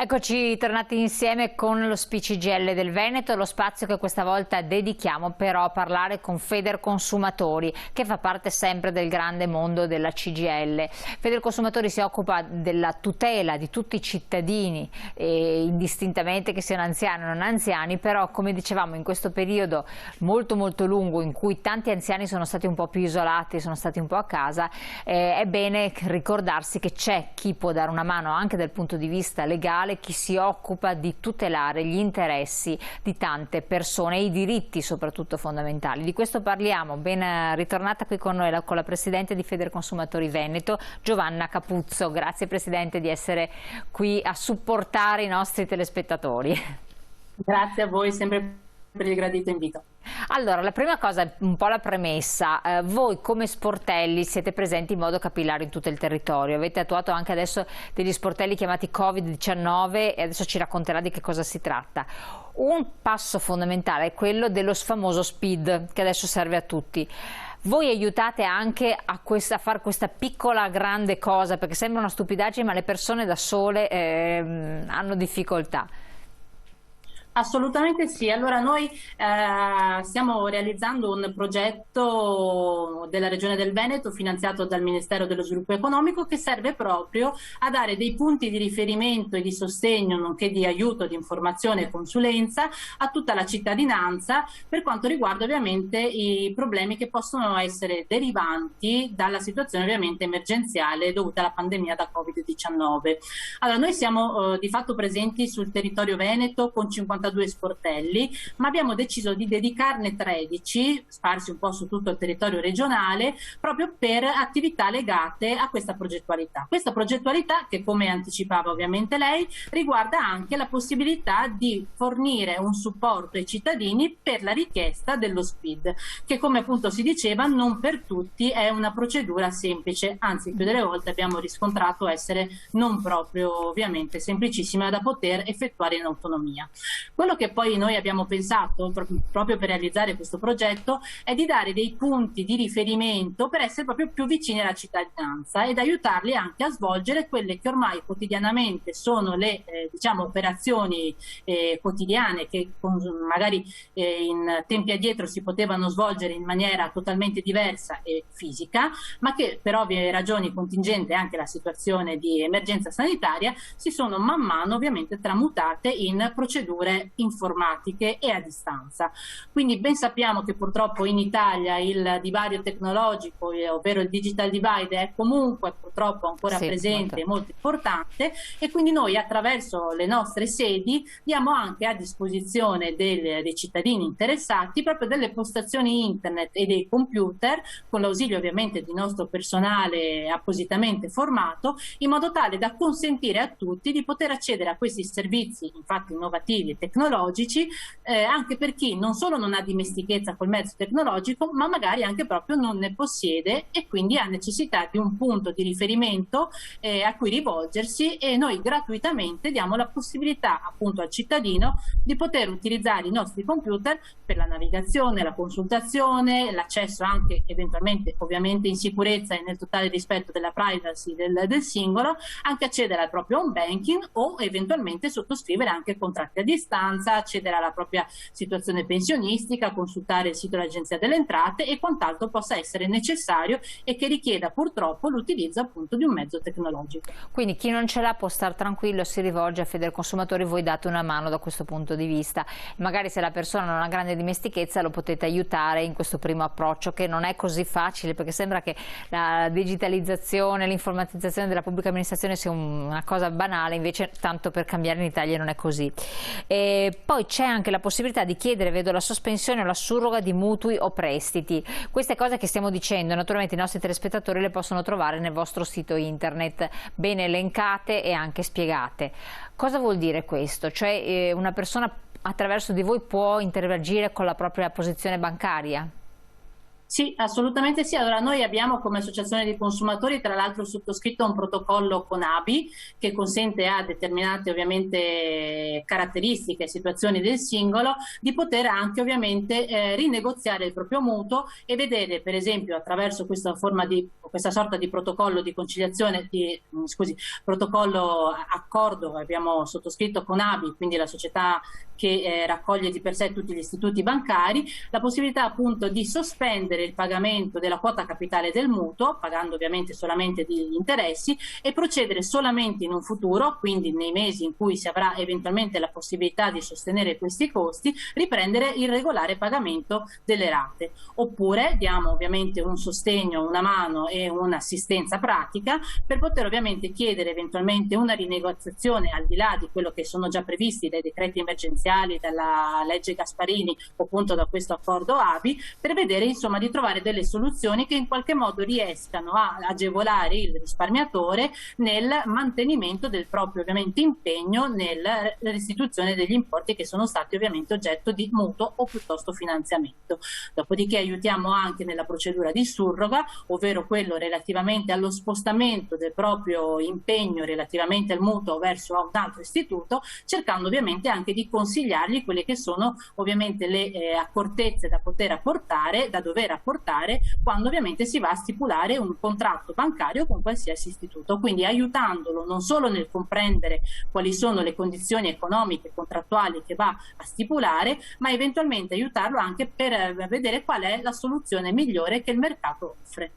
Eccoci tornati insieme con lo CGIL del Veneto, lo spazio che questa volta dedichiamo però a parlare con Federconsumatori, che fa parte sempre del grande mondo della CGIL. Federconsumatori si occupa della tutela di tutti i cittadini, indistintamente che siano anziani o non anziani, però come dicevamo in questo periodo molto lungo in cui tanti anziani sono stati un po' più isolati, sono stati un po' a casa, è bene ricordarsi che c'è chi può dare una mano anche dal punto di vista legale, chi si occupa di tutelare gli interessi di tante persone e i diritti soprattutto fondamentali. Di questo parliamo. Ben ritornata qui con noi con la Presidente di Federconsumatori Veneto, Giovanna Capuzzo. Grazie Presidente di essere qui a supportare i nostri telespettatori. Grazie a voi sempre per il gradito invito. Allora, la prima cosa, un po' la premessa, voi come sportelli siete presenti in modo capillare in tutto il territorio, avete attuato anche adesso degli sportelli chiamati Covid-19 e adesso ci racconterà di che cosa si tratta. Un passo fondamentale è quello dello famoso SPID che adesso serve a tutti. Voi aiutate anche a fare questa piccola grande cosa, perché sembra una stupidaggine ma le persone da sole hanno difficoltà. Assolutamente sì, allora noi stiamo realizzando un progetto della Regione del Veneto finanziato dal Ministero dello Sviluppo Economico che serve proprio a dare dei punti di riferimento e di sostegno nonché di aiuto, di informazione e consulenza a tutta la cittadinanza per quanto riguarda ovviamente i problemi che possono essere derivanti dalla situazione ovviamente emergenziale dovuta alla pandemia da Covid-19. Allora noi siamo di fatto presenti sul territorio veneto con 52 sportelli, ma abbiamo deciso di dedicarne 13, sparsi un po' su tutto il territorio regionale, proprio per attività legate a questa progettualità. Questa progettualità che, come anticipava ovviamente lei, riguarda anche la possibilità di fornire un supporto ai cittadini per la richiesta dello SPID, che come appunto si diceva non per tutti è una procedura semplice, anzi più delle volte abbiamo riscontrato essere non proprio ovviamente semplicissima da poter effettuare in autonomia. Quello che poi noi abbiamo pensato proprio per realizzare questo progetto è di dare dei punti di riferimento per essere proprio più vicini alla cittadinanza ed aiutarli anche a svolgere quelle che ormai quotidianamente sono le diciamo operazioni quotidiane che magari in tempi addietro si potevano svolgere in maniera totalmente diversa e fisica, ma che per ovvie ragioni contingente anche la situazione di emergenza sanitaria si sono man mano ovviamente tramutate in procedure informatiche e a distanza. Quindi ben sappiamo che purtroppo in Italia il divario tecnologico, ovvero il digital divide, è comunque purtroppo ancora presente e molto importante, e quindi noi attraverso le nostre sedi diamo anche a disposizione dei cittadini interessati proprio delle postazioni internet e dei computer, con l'ausilio ovviamente di nostro personale appositamente formato, in modo tale da consentire a tutti di poter accedere a questi servizi infatti innovativi e tecnologici, anche per chi non solo non ha dimestichezza col mezzo tecnologico, ma magari anche proprio non ne possiede e quindi ha necessità di un punto di riferimento a cui rivolgersi, e noi gratuitamente diamo la possibilità appunto al cittadino di poter utilizzare i nostri computer per la navigazione, la consultazione, l'accesso anche eventualmente ovviamente in sicurezza e nel totale rispetto della privacy del singolo, anche accedere al proprio home banking o eventualmente sottoscrivere anche contratti a distanza, accedere alla propria situazione pensionistica, consultare il sito dell'Agenzia delle Entrate e quant'altro possa essere necessario e che richieda purtroppo l'utilizzo appunto di un mezzo tecnologico. Quindi chi non ce l'ha può stare tranquillo, si rivolge a Federconsumatori, voi date una mano da questo punto di vista. Magari se la persona non ha grande dimestichezza lo potete aiutare in questo primo approccio, che non è così facile, perché sembra che la digitalizzazione, l'informatizzazione della pubblica amministrazione sia una cosa banale, invece tanto per cambiare in Italia non è così. E poi c'è anche la possibilità di chiedere, vedo, la sospensione o la surroga di mutui o prestiti. Queste cose che stiamo dicendo naturalmente i nostri telespettatori le possono trovare nel vostro sito internet, ben elencate e anche spiegate. Cosa vuol dire questo? Cioè una persona attraverso di voi può interagire con la propria posizione bancaria? Sì, assolutamente sì. Allora noi abbiamo come associazione di consumatori tra l'altro sottoscritto un protocollo con ABI che consente a determinate ovviamente caratteristiche e situazioni del singolo di poter anche ovviamente rinegoziare il proprio mutuo e vedere per esempio attraverso questa forma di questa sorta di protocollo di conciliazione, protocollo accordo che abbiamo sottoscritto con ABI, quindi la società che raccoglie di per sé tutti gli istituti bancari, la possibilità appunto di sospendere il pagamento della quota capitale del mutuo, pagando ovviamente solamente degli interessi, e procedere solamente in un futuro, quindi nei mesi in cui si avrà eventualmente la possibilità di sostenere questi costi, riprendere il regolare pagamento delle rate. Oppure diamo ovviamente un sostegno, una mano e un'assistenza pratica per poter ovviamente chiedere eventualmente una rinegoziazione al di là di quello che sono già previsti dai decreti emergenziali, dalla legge Gasparini o appunto da questo accordo ABI, per vedere insomma di trovare delle soluzioni che in qualche modo riescano a agevolare il risparmiatore nel mantenimento del proprio ovviamente impegno nella restituzione degli importi che sono stati ovviamente oggetto di mutuo o piuttosto finanziamento. Dopodiché aiutiamo anche nella procedura di surroga, ovvero quello relativamente allo spostamento del proprio impegno relativamente al mutuo verso un altro istituto, cercando ovviamente anche di consigliargli quelle che sono ovviamente le accortezze da poter apportare, da dover apportare quando ovviamente si va a stipulare un contratto bancario con qualsiasi istituto, quindi aiutandolo non solo nel comprendere quali sono le condizioni economiche e contrattuali che va a stipulare, ma eventualmente aiutarlo anche per vedere qual è la soluzione migliore che il mercato offre.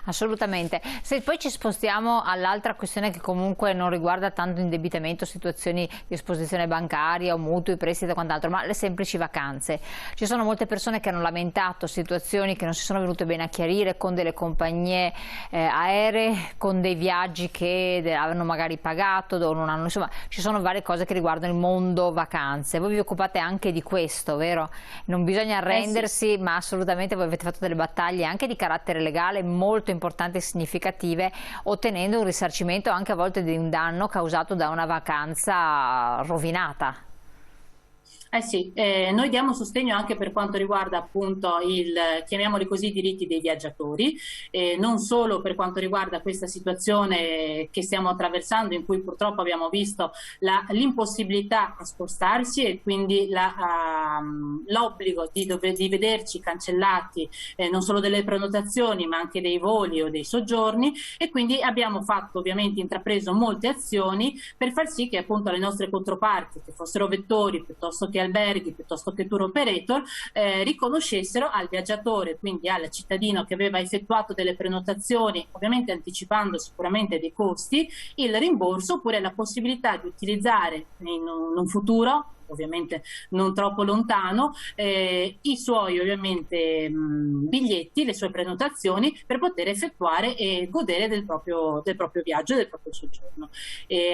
Assolutamente. Se poi ci spostiamo all'altra questione che comunque non riguarda tanto indebitamento, situazioni di esposizione bancaria o mutui, prestiti e quant'altro, ma le semplici vacanze. Ci sono molte persone che hanno lamentato situazioni che non si sono venute bene a chiarire con delle compagnie aeree, con dei viaggi che hanno magari pagato o non hanno, insomma, ci sono varie cose che riguardano il mondo vacanze. Voi vi occupate anche di questo, vero? Non bisogna arrendersi, sì. Ma assolutamente voi avete fatto delle battaglie anche di carattere legale molto importanti e significative, ottenendo un risarcimento anche a volte di un danno causato da una vacanza rovinata. Eh sì, noi diamo sostegno anche per quanto riguarda appunto chiamiamoli così, i diritti dei viaggiatori, non solo per quanto riguarda questa situazione che stiamo attraversando in cui purtroppo abbiamo visto l'impossibilità a spostarsi e quindi l'obbligo di vederci cancellati non solo delle prenotazioni ma anche dei voli o dei soggiorni, e quindi abbiamo fatto ovviamente intrapreso molte azioni per far sì che appunto le nostre controparti, che fossero vettori piuttosto che alberghi, piuttosto che tour operator, riconoscessero al viaggiatore, quindi al cittadino che aveva effettuato delle prenotazioni, ovviamente anticipando sicuramente dei costi, il rimborso oppure la possibilità di utilizzare in un futuro, ovviamente non troppo lontano, i suoi ovviamente biglietti, le sue prenotazioni per poter effettuare e godere del proprio viaggio, del proprio soggiorno.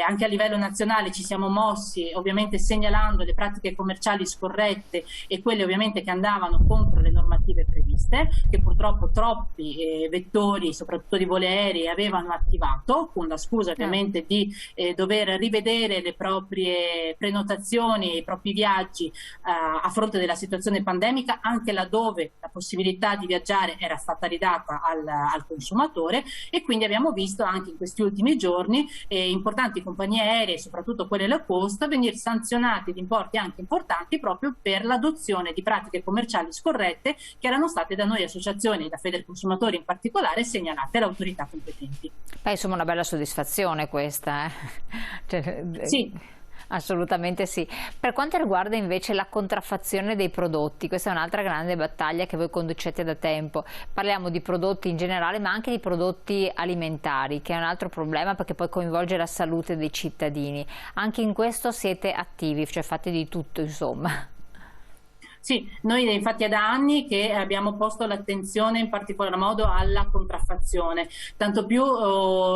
Anche a livello nazionale ci siamo mossi ovviamente segnalando le pratiche commerciali scorrette e quelle ovviamente che andavano contro le normative previste, che purtroppo troppi vettori, soprattutto di voli aerei, avevano attivato, con la scusa ovviamente di dover rivedere le proprie prenotazioni, i propri viaggi a fronte della situazione pandemica, anche laddove la possibilità di viaggiare era stata ridata al consumatore, e quindi abbiamo visto anche in questi ultimi giorni importanti compagnie aeree, soprattutto quelle low cost, venire sanzionate di importi anche importanti proprio per l'adozione di pratiche commerciali scorrette che erano state da noi associazioni, da Federconsumatori in particolare, segnalate alle autorità competenti. Beh, insomma, una bella soddisfazione questa, Cioè, sì. Assolutamente sì. Per quanto riguarda invece la contraffazione dei prodotti, questa è un'altra grande battaglia che voi conducete da tempo. Parliamo di prodotti in generale, ma anche di prodotti alimentari, che è un altro problema perché poi coinvolge la salute dei cittadini. Anche in questo siete attivi, cioè fate di tutto, insomma. Sì, noi infatti è da anni che abbiamo posto l'attenzione in particolar modo alla contraffazione, tanto più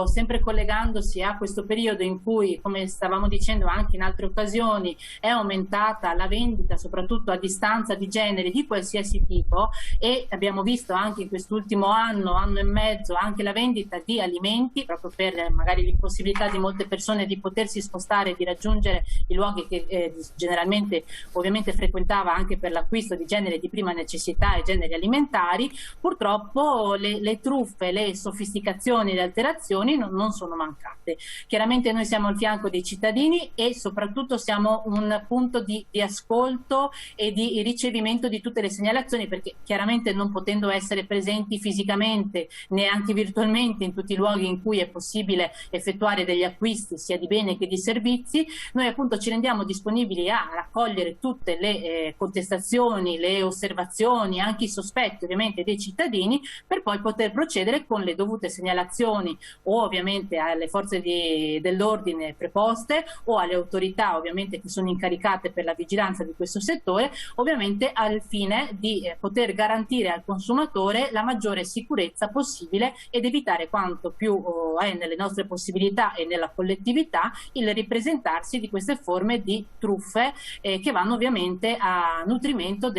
sempre collegandosi a questo periodo in cui, come stavamo dicendo anche in altre occasioni, è aumentata la vendita soprattutto a distanza di generi di qualsiasi tipo, e abbiamo visto anche in quest'ultimo anno e mezzo anche la vendita di alimenti, proprio per magari l'impossibilità di molte persone di potersi spostare e di raggiungere i luoghi che generalmente ovviamente frequentava anche per l'acquisto di generi di prima necessità e generi alimentari, purtroppo le truffe, le sofisticazioni e le alterazioni non sono mancate. Chiaramente noi siamo al fianco dei cittadini e soprattutto siamo un punto di ascolto e di ricevimento di tutte le segnalazioni, perché chiaramente non potendo essere presenti fisicamente neanche virtualmente in tutti i luoghi in cui è possibile effettuare degli acquisti sia di beni che di servizi, noi appunto ci rendiamo disponibili a raccogliere tutte le contestazioni, le osservazioni, anche i sospetti ovviamente dei cittadini, per poi poter procedere con le dovute segnalazioni o ovviamente alle forze dell'ordine preposte o alle autorità ovviamente che sono incaricate per la vigilanza di questo settore, ovviamente al fine di poter garantire al consumatore la maggiore sicurezza possibile ed evitare quanto più è nelle nostre possibilità e nella collettività il ripresentarsi di queste forme di truffe che vanno ovviamente a nutrimento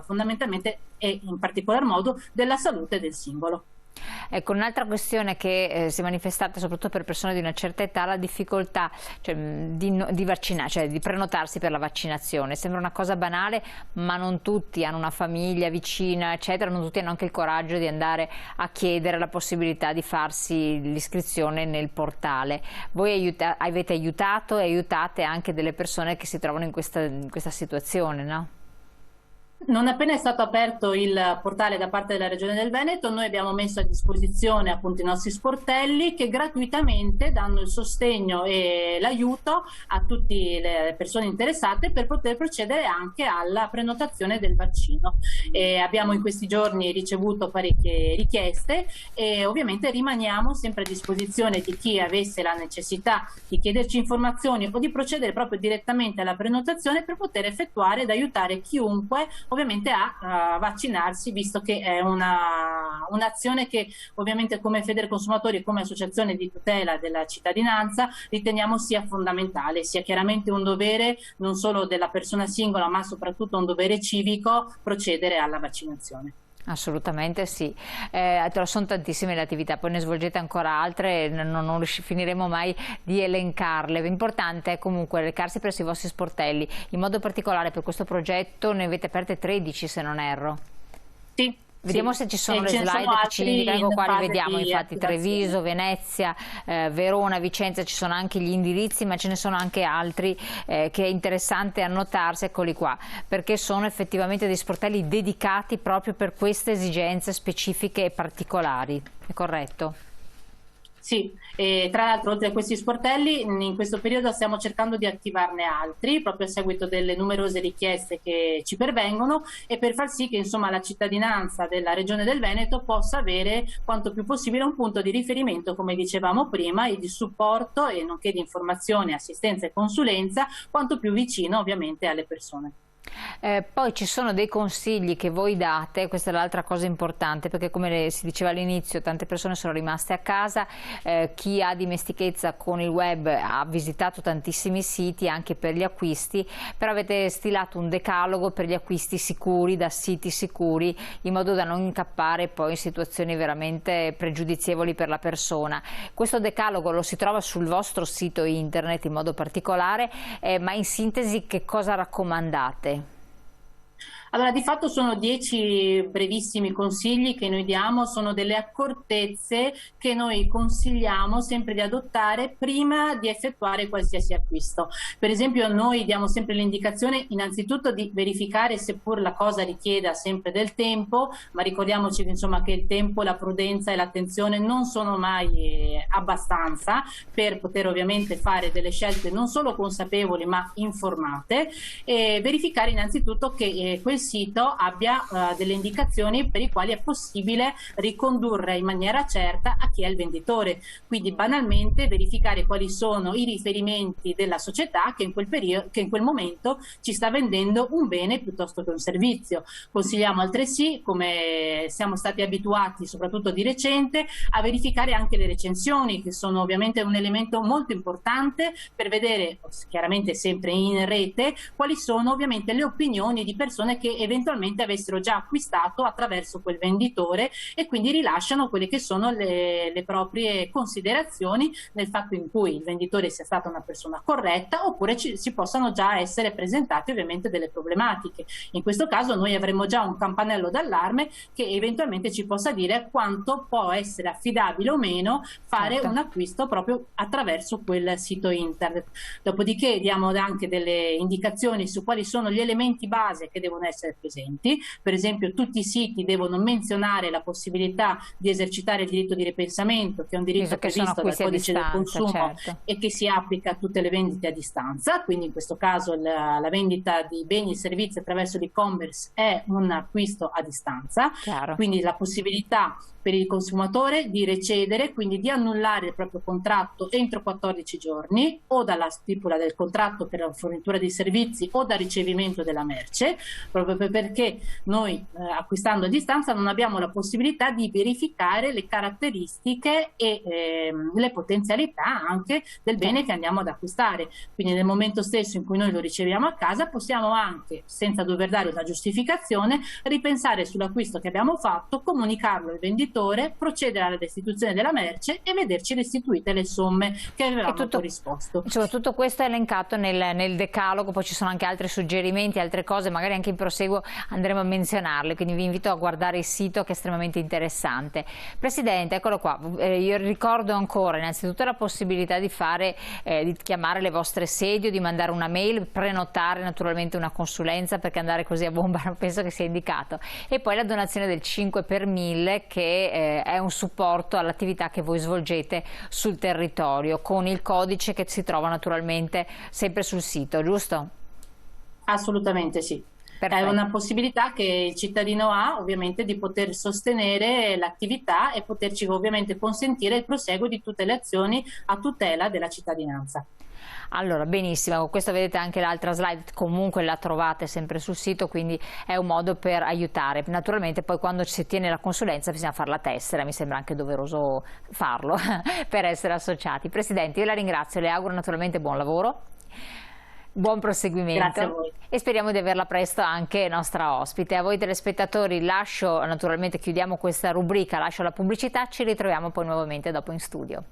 fondamentalmente e in particolar modo della salute del singolo. Ecco, un'altra questione che si è manifestata soprattutto per persone di una certa età, la difficoltà di prenotarsi per la vaccinazione. Sembra una cosa banale, ma non tutti hanno una famiglia vicina, eccetera, non tutti hanno anche il coraggio di andare a chiedere la possibilità di farsi l'iscrizione nel portale. Voi avete aiutato e aiutate anche delle persone che si trovano in questa situazione, no? Non appena è stato aperto il portale da parte della Regione del Veneto, noi abbiamo messo a disposizione appunto i nostri sportelli che gratuitamente danno il sostegno e l'aiuto a tutte le persone interessate per poter procedere anche alla prenotazione del vaccino. Abbiamo in questi giorni ricevuto parecchie richieste e ovviamente rimaniamo sempre a disposizione di chi avesse la necessità di chiederci informazioni o di procedere proprio direttamente alla prenotazione per poter effettuare ed aiutare chiunque ovviamente a vaccinarsi, visto che è un'azione che ovviamente come Federconsumatori e come associazione di tutela della cittadinanza riteniamo sia fondamentale, sia chiaramente un dovere non solo della persona singola ma soprattutto un dovere civico procedere alla vaccinazione. Assolutamente sì, sono tantissime le attività, poi ne svolgete ancora altre, non finiremo mai di elencarle. L'importante è comunque recarsi presso i vostri sportelli, in modo particolare per questo progetto ne avete aperte 13 se non erro. Sì. Vediamo se ci sono le slide che ci indicano, qua li vediamo infatti Treviso, Venezia, Verona, Vicenza, ci sono anche gli indirizzi ma ce ne sono anche altri che è interessante annotarsi, eccoli qua, perché sono effettivamente dei sportelli dedicati proprio per queste esigenze specifiche e particolari, è corretto? Sì, e tra l'altro oltre a questi sportelli in questo periodo stiamo cercando di attivarne altri proprio a seguito delle numerose richieste che ci pervengono e per far sì che insomma la cittadinanza della Regione del Veneto possa avere quanto più possibile un punto di riferimento, come dicevamo prima, e di supporto e nonché di informazione, assistenza e consulenza quanto più vicino ovviamente alle persone. Poi ci sono dei consigli che voi date, questa è l'altra cosa importante, perché come si diceva all'inizio tante persone sono rimaste a casa, chi ha dimestichezza con il web ha visitato tantissimi siti anche per gli acquisti, però avete stilato un decalogo per gli acquisti sicuri da siti sicuri in modo da non incappare poi in situazioni veramente pregiudizievoli per la persona. Questo decalogo lo si trova sul vostro sito internet in modo particolare, ma in sintesi che cosa raccomandate? Allora, di fatto sono 10 brevissimi consigli che noi diamo, sono delle accortezze che noi consigliamo sempre di adottare prima di effettuare qualsiasi acquisto. Per esempio, noi diamo sempre l'indicazione innanzitutto di verificare, seppur la cosa richieda sempre del tempo, ma ricordiamoci insomma che il tempo, la prudenza e l'attenzione non sono mai abbastanza per poter ovviamente fare delle scelte non solo consapevoli ma informate, e verificare innanzitutto che quel sito abbia delle indicazioni per i quali è possibile ricondurre in maniera certa a chi è il venditore, quindi banalmente verificare quali sono i riferimenti della società che in quel periodo, che in quel momento ci sta vendendo un bene piuttosto che un servizio. Consigliamo altresì, come siamo stati abituati soprattutto di recente, a verificare anche le recensioni, che sono ovviamente un elemento molto importante per vedere, chiaramente sempre in rete, quali sono ovviamente le opinioni di persone che che eventualmente avessero già acquistato attraverso quel venditore, e quindi rilasciano quelle che sono le proprie considerazioni nel fatto in cui il venditore sia stata una persona corretta, oppure si possano già essere presentate ovviamente delle problematiche. In questo caso noi avremo già un campanello d'allarme che eventualmente ci possa dire quanto può essere affidabile o meno fare un acquisto proprio attraverso quel sito internet. Dopodiché diamo anche delle indicazioni su quali sono gli elementi base che devono essere presenti. Per esempio, tutti i siti devono menzionare la possibilità di esercitare il diritto di ripensamento, che è un diritto previsto dal Codice del Consumo e che si applica a tutte le vendite a distanza. Quindi in questo caso la vendita di beni e servizi attraverso l'e-commerce è un acquisto a distanza. Quindi la possibilità per il consumatore di recedere, quindi di annullare il proprio contratto entro 14 giorni, o dalla stipula del contratto per la fornitura di servizi o dal ricevimento della merce, proprio perché noi acquistando a distanza non abbiamo la possibilità di verificare le caratteristiche e le potenzialità anche del bene che andiamo ad acquistare. Quindi nel momento stesso in cui noi lo riceviamo a casa possiamo anche, senza dover dare una giustificazione, ripensare sull'acquisto che abbiamo fatto, comunicarlo al venditore, procedere alla restituzione della merce e vederci restituite le somme che avevamo corrisposto. Tutto questo è elencato nel decalogo, poi ci sono anche altri suggerimenti, altre cose, magari anche in proseguo andremo a menzionarle, quindi vi invito a guardare il sito che è estremamente interessante. Presidente, eccolo qua, io ricordo ancora innanzitutto la possibilità di di chiamare le vostre sedi o di mandare una mail, prenotare naturalmente una consulenza, perché andare così a bomba non penso che sia indicato, e poi la donazione del 5 per 1000 che è un supporto all'attività che voi svolgete sul territorio, con il codice che si trova naturalmente sempre sul sito, giusto? Assolutamente sì. Perfetto. È una possibilità che il cittadino ha ovviamente di poter sostenere l'attività e poterci ovviamente consentire il proseguo di tutte le azioni a tutela della cittadinanza. Allora, benissimo, con questo vedete anche l'altra slide, comunque la trovate sempre sul sito, quindi è un modo per aiutare. Naturalmente poi quando si tiene la consulenza bisogna fare la tessera, mi sembra anche doveroso farlo per essere associati. Presidente, io la ringrazio, le auguro naturalmente buon lavoro. Buon proseguimento. Grazie a voi. E speriamo di averla presto anche nostra ospite. A voi telespettatori lascio, naturalmente chiudiamo questa rubrica, lascio la pubblicità, ci ritroviamo poi nuovamente dopo in studio.